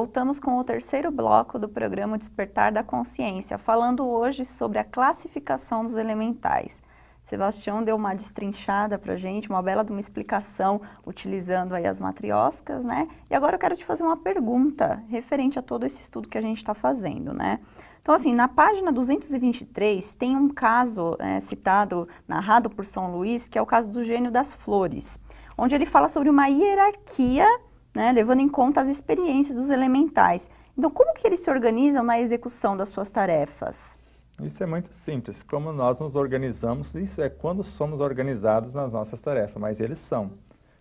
voltamos com o terceiro bloco do programa Despertar da Consciência, falando hoje sobre a classificação dos elementais. Sebastião deu uma destrinchada para a gente, uma bela de uma explicação, utilizando aí as matrioscas, né? E agora eu quero te fazer uma pergunta referente a todo esse estudo que a gente está fazendo, né? Então, assim, na página 223 tem um caso citado, narrado por São Luís, que é o caso do gênio das flores, onde ele fala sobre uma hierarquia, né, levando em conta as experiências dos elementais. Então, como que eles se organizam na execução das suas tarefas? Isso é muito simples. Como nós nos organizamos, isso é quando somos organizados nas nossas tarefas, mas eles são.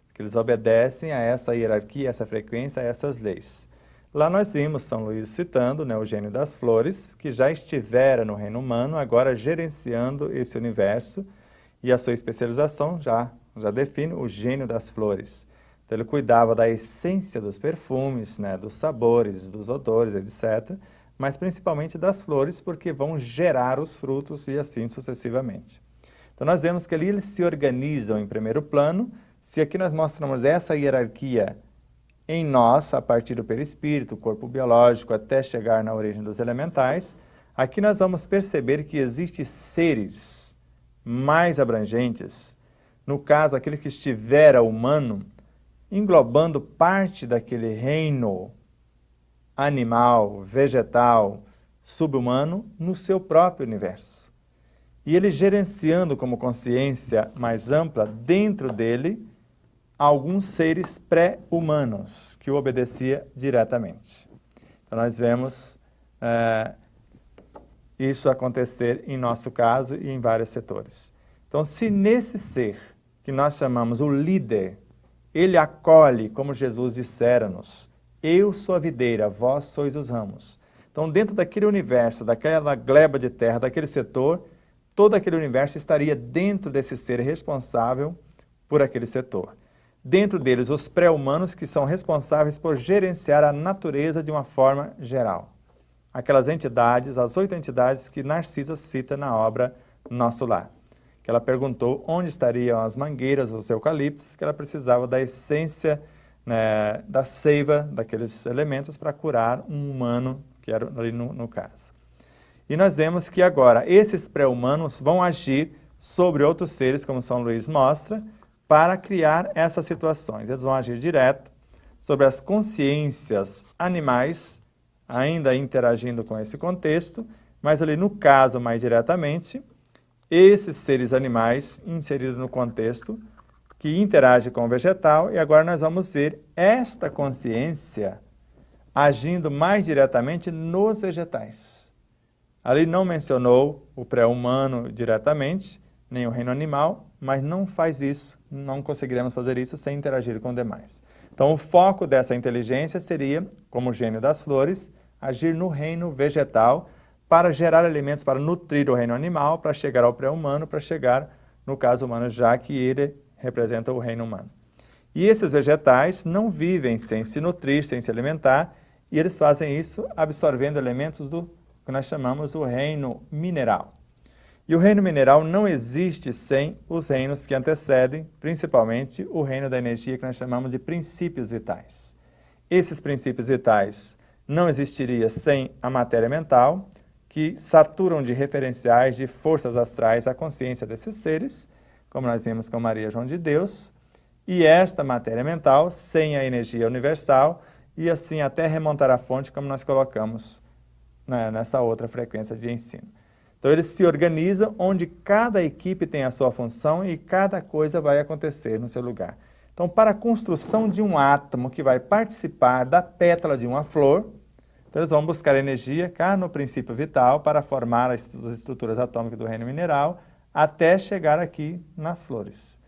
Porque eles obedecem a essa hierarquia, a essa frequência, a essas leis. Lá nós vimos São Luís citando, né, o gênio das flores, que já estivera no reino humano, agora gerenciando esse universo, e a sua especialização já define o gênio das flores. Então ele cuidava da essência dos perfumes, né, dos sabores, dos odores, etc., mas principalmente das flores, porque vão gerar os frutos e assim sucessivamente. Então nós vemos que ali eles se organizam em primeiro plano. Se aqui nós mostramos essa hierarquia em nós, a partir do perispírito, o corpo biológico, até chegar na origem dos elementais, aqui nós vamos perceber que existem seres mais abrangentes, no caso, aquele que estivera humano, englobando parte daquele reino animal, vegetal, subhumano, no seu próprio universo. E ele gerenciando como consciência mais ampla, dentro dele, alguns seres pré-humanos, que o obedecia diretamente. Então nós vemos isso acontecer em nosso caso e em vários setores. Então, se nesse ser, que nós chamamos o líder, ele acolhe, como Jesus dissera-nos, eu sou a videira, vós sois os ramos. Então, dentro daquele universo, daquela gleba de terra, daquele setor, todo aquele universo estaria dentro desse ser responsável por aquele setor. Dentro deles, os pré-humanos que são responsáveis por gerenciar a natureza de uma forma geral. Aquelas entidades, as 8 entidades que Narcisa cita na obra Nosso Lar. Que ela perguntou onde estariam as mangueiras, os eucaliptos, que ela precisava da essência, né, da seiva daqueles elementos para curar um humano, que era ali no caso. E nós vemos que agora esses pré-humanos vão agir sobre outros seres, como São Luís mostra, para criar essas situações. Eles vão agir direto sobre as consciências animais, ainda interagindo com esse contexto, mas ali no caso mais diretamente, esses seres animais inseridos no contexto, que interage com o vegetal, e agora nós vamos ver esta consciência agindo mais diretamente nos vegetais. Ali não mencionou o pré-humano diretamente, nem o reino animal, mas não faz isso, não conseguiremos fazer isso sem interagir com os demais. Então o foco dessa inteligência seria, como o gênio das flores, agir no reino vegetal para gerar alimentos, para nutrir o reino animal, para chegar ao pré-humano, para chegar no caso humano, já que ele representa o reino humano. E esses vegetais não vivem sem se nutrir, sem se alimentar, e eles fazem isso absorvendo elementos do que nós chamamos o reino mineral. E o reino mineral não existe sem os reinos que antecedem, principalmente o reino da energia que nós chamamos de princípios vitais. Esses princípios vitais não existiriam sem a matéria mental, que saturam de referenciais, de forças astrais a consciência desses seres, como nós vimos com Maria João de Deus, e esta matéria mental, sem a energia universal, e assim até remontar à fonte, como nós colocamos nessa outra frequência de ensino. Então eles se organizam onde cada equipe tem a sua função e cada coisa vai acontecer no seu lugar. Então, para a construção de um átomo que vai participar da pétala de uma flor, então eles vão buscar energia cá no princípio vital para formar as estruturas atômicas do reino mineral, até chegar aqui nas flores.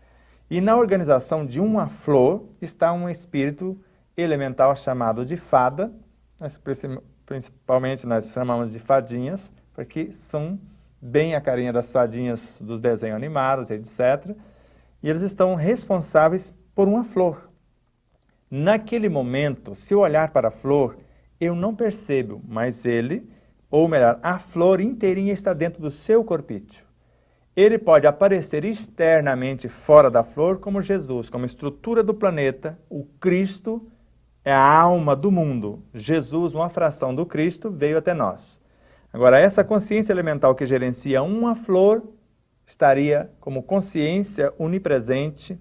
E na organização de uma flor está um espírito elemental chamado de fada, principalmente nós chamamos de fadinhas, porque são bem a carinha das fadinhas dos desenhos animados, etc. E eles estão responsáveis por uma flor. Naquele momento, se eu olhar para a flor, eu não percebo, mas ele, ou melhor, a flor inteirinha está dentro do seu corpício. Ele pode aparecer externamente fora da flor como Jesus, como estrutura do planeta, o Cristo é a alma do mundo. Jesus, uma fração do Cristo, veio até nós. Agora, essa consciência elemental que gerencia uma flor estaria como consciência onipresente,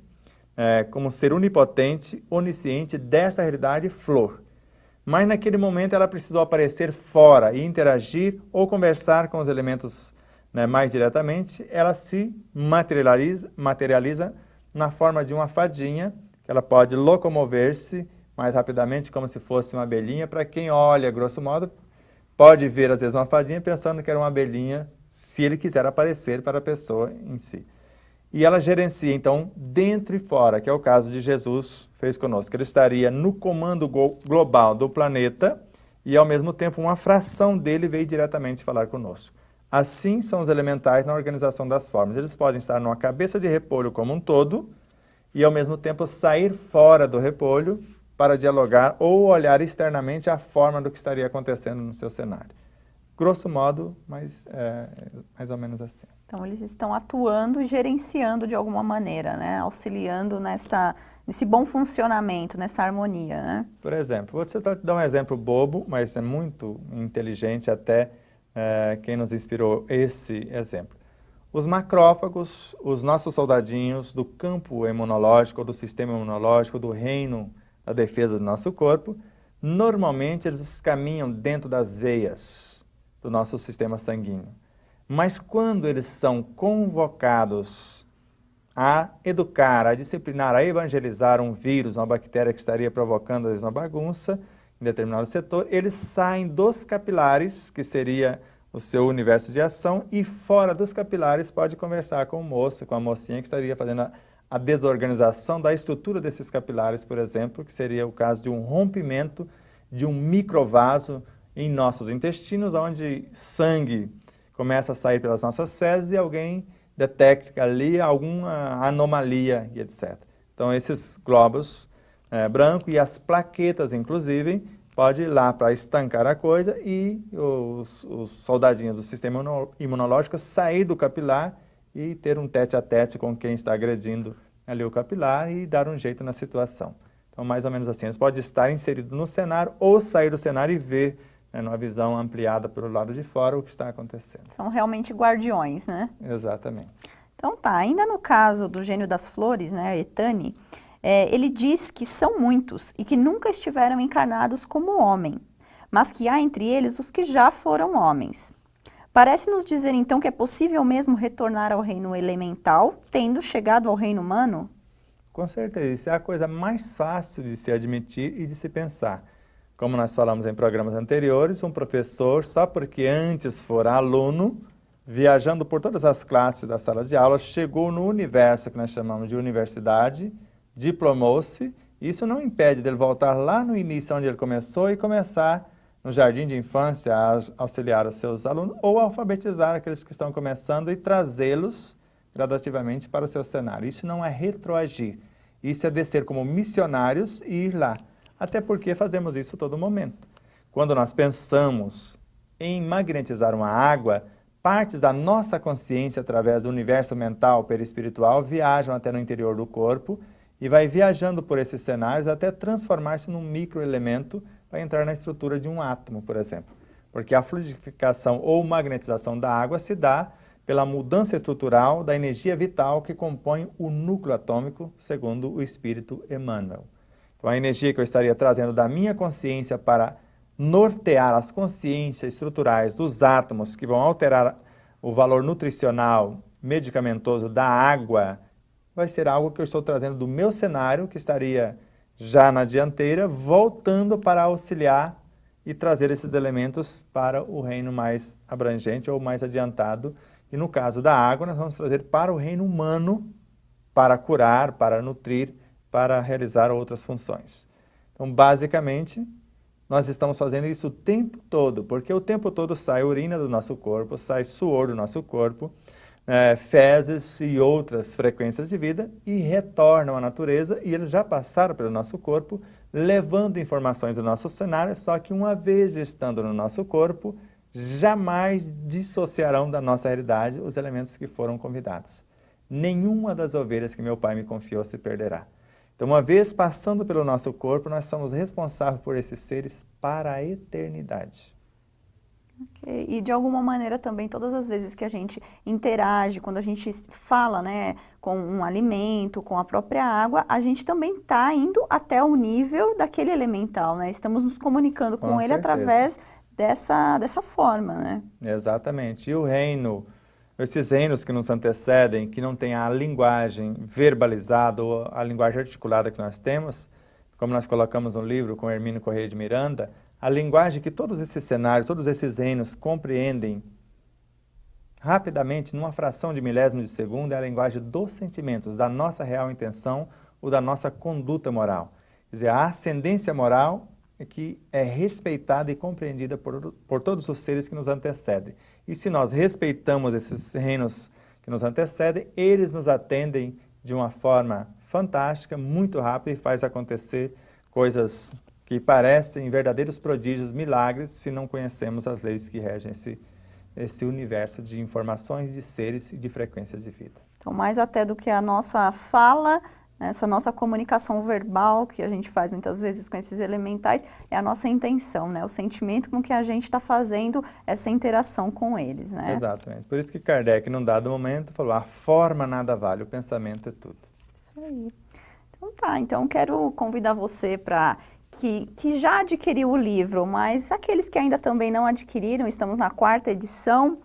como ser onipotente, onisciente dessa realidade flor. Mas naquele momento ela precisou aparecer fora e interagir ou conversar com os elementos mais diretamente. Ela se materializa na forma de uma fadinha, que ela pode locomover-se mais rapidamente, como se fosse uma abelhinha. Para quem olha, grosso modo, pode ver às vezes uma fadinha pensando que era uma abelhinha, se ele quiser aparecer para a pessoa em si. E ela gerencia, então, dentro e fora, que é o caso de Jesus fez conosco. Ele estaria no comando global do planeta e, ao mesmo tempo, uma fração dele veio diretamente falar conosco. Assim são os elementais na organização das formas. Eles podem estar numa cabeça de repolho como um todo e, ao mesmo tempo, sair fora do repolho para dialogar ou olhar externamente a forma do que estaria acontecendo no seu cenário. Grosso modo, mas mais ou menos assim. Então, eles estão atuando e gerenciando de alguma maneira, né? Auxiliando nesse bom funcionamento, nessa harmonia, né? Por exemplo, vou dar um exemplo bobo, mas é muito inteligente até quem nos inspirou esse exemplo. Os macrófagos, os nossos soldadinhos do campo imunológico, do sistema imunológico, do reino da defesa do nosso corpo, normalmente eles caminham dentro das veias do nosso sistema sanguíneo. Mas quando eles são convocados a educar, a disciplinar, a evangelizar um vírus, uma bactéria que estaria provocando às vezes uma bagunça em determinado setor, eles saem dos capilares, que seria o seu universo de ação, e fora dos capilares pode conversar com o moço, com a mocinha que estaria fazendo a desorganização da estrutura desses capilares, por exemplo, que seria o caso de um rompimento de um microvaso em nossos intestinos, onde sangue começa a sair pelas nossas fezes e alguém detecta ali alguma anomalia e etc. Então, esses glóbulos brancos e as plaquetas, inclusive, pode ir lá para estancar a coisa e os soldadinhos do sistema imunológico sair do capilar e ter um tete-a-tete com quem está agredindo ali o capilar e dar um jeito na situação. Então, mais ou menos assim, eles podem estar inseridos no cenário ou sair do cenário e ver numa visão ampliada pelo lado de fora o que está acontecendo. São realmente guardiões, né? Exatamente. Então tá, ainda no caso do gênio das flores, né, Etani, ele diz que são muitos e que nunca estiveram encarnados como homem, mas que há entre eles os que já foram homens. Parece nos dizer então que é possível mesmo retornar ao reino elemental, tendo chegado ao reino humano? Com certeza, isso é a coisa mais fácil de se admitir e de se pensar. Como nós falamos em programas anteriores, um professor, só porque antes fora aluno, viajando por todas as classes da sala de aula, chegou no universo que nós chamamos de universidade, diplomou-se. Isso não impede dele voltar lá no início onde ele começou e começar no jardim de infância a auxiliar os seus alunos ou alfabetizar aqueles que estão começando e trazê-los gradativamente para o seu cenário. Isso não é retroagir, isso é descer como missionários e ir lá. Até porque fazemos isso todo momento. Quando nós pensamos em magnetizar uma água, partes da nossa consciência, através do universo mental perispiritual, viajam até no interior do corpo e vai viajando por esses cenários até transformar-se num microelemento para entrar na estrutura de um átomo, por exemplo. Porque a fluidificação ou magnetização da água se dá pela mudança estrutural da energia vital que compõe o núcleo atômico, segundo o espírito Emmanuel. Então, a energia que eu estaria trazendo da minha consciência para nortear as consciências estruturais dos átomos que vão alterar o valor nutricional, medicamentoso da água, vai ser algo que eu estou trazendo do meu cenário, que estaria já na dianteira, voltando para auxiliar e trazer esses elementos para o reino mais abrangente ou mais adiantado. E no caso da água, nós vamos trazer para o reino humano, para curar, para nutrir, para realizar outras funções. Então, basicamente, nós estamos fazendo isso o tempo todo, porque o tempo todo sai urina do nosso corpo, sai suor do nosso corpo, fezes e outras frequências de vida e retornam à natureza e eles já passaram pelo nosso corpo, levando informações do nosso cenário, só que uma vez estando no nosso corpo, jamais dissociarão da nossa realidade os elementos que foram convidados. Nenhuma das ovelhas que meu pai me confiou se perderá. Então, uma vez passando pelo nosso corpo, nós somos responsáveis por esses seres para a eternidade. Okay. E de alguma maneira também, todas as vezes que a gente interage, quando a gente fala, né, com um alimento, com a própria água, a gente também está indo até o nível daquele elemental, né? Estamos nos comunicando com ele através dessa forma, né? Exatamente. E o reino, esses reinos que nos antecedem, que não têm a linguagem verbalizada ou a linguagem articulada que nós temos, como nós colocamos no livro com Hermínio Corrêa de Miranda, a linguagem que todos esses cenários, todos esses reinos compreendem rapidamente, numa fração de milésimo de segundo, é a linguagem dos sentimentos, da nossa real intenção ou da nossa conduta moral. Quer dizer, a ascendência moral é que é respeitada e compreendida por todos os seres que nos antecedem. E se nós respeitamos esses reinos que nos antecedem, eles nos atendem de uma forma fantástica, muito rápida e faz acontecer coisas que parecem verdadeiros prodígios, milagres, se não conhecemos as leis que regem esse universo de informações, de seres e de frequências de vida. Então, mais até do que a nossa fala, essa nossa comunicação verbal que a gente faz muitas vezes com esses elementais, é a nossa intenção, né? O sentimento com que a gente está fazendo essa interação com eles, né? Exatamente. Por isso que Kardec, num dado momento, falou, a forma nada vale, o pensamento é tudo. Isso aí. Então tá, então quero convidar você para que já adquiriu o livro, mas aqueles que ainda também não adquiriram, estamos na 4ª edição,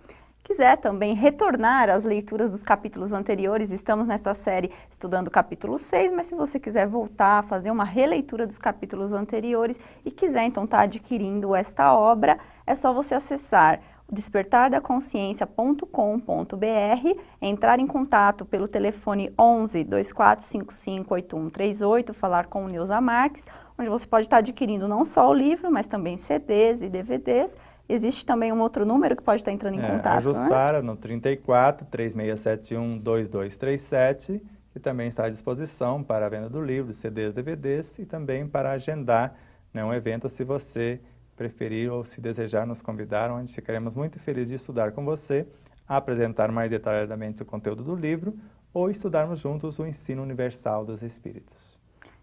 quiser também retornar às leituras dos capítulos anteriores, estamos nesta série estudando o capítulo 6, mas se você quiser voltar, fazer uma releitura dos capítulos anteriores e quiser então estar adquirindo esta obra, é só você acessar despertardaconsciência.com.br, entrar em contato pelo telefone 11 2455 8138, falar com o Neuza Marques, onde você pode estar adquirindo não só o livro, mas também CDs e DVDs. Existe também um outro número que pode estar entrando em contato, a Jussara, né? No 34 3671 2237, que também está à disposição para a venda do livro, CDs, DVDs e também para agendar, né, um evento se você preferir ou se desejar nos convidar, onde ficaremos muito felizes de estudar com você, apresentar mais detalhadamente o conteúdo do livro ou estudarmos juntos o ensino universal dos Espíritos.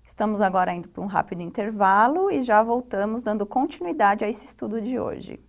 Estamos agora indo para um rápido intervalo e já voltamos dando continuidade a esse estudo de hoje.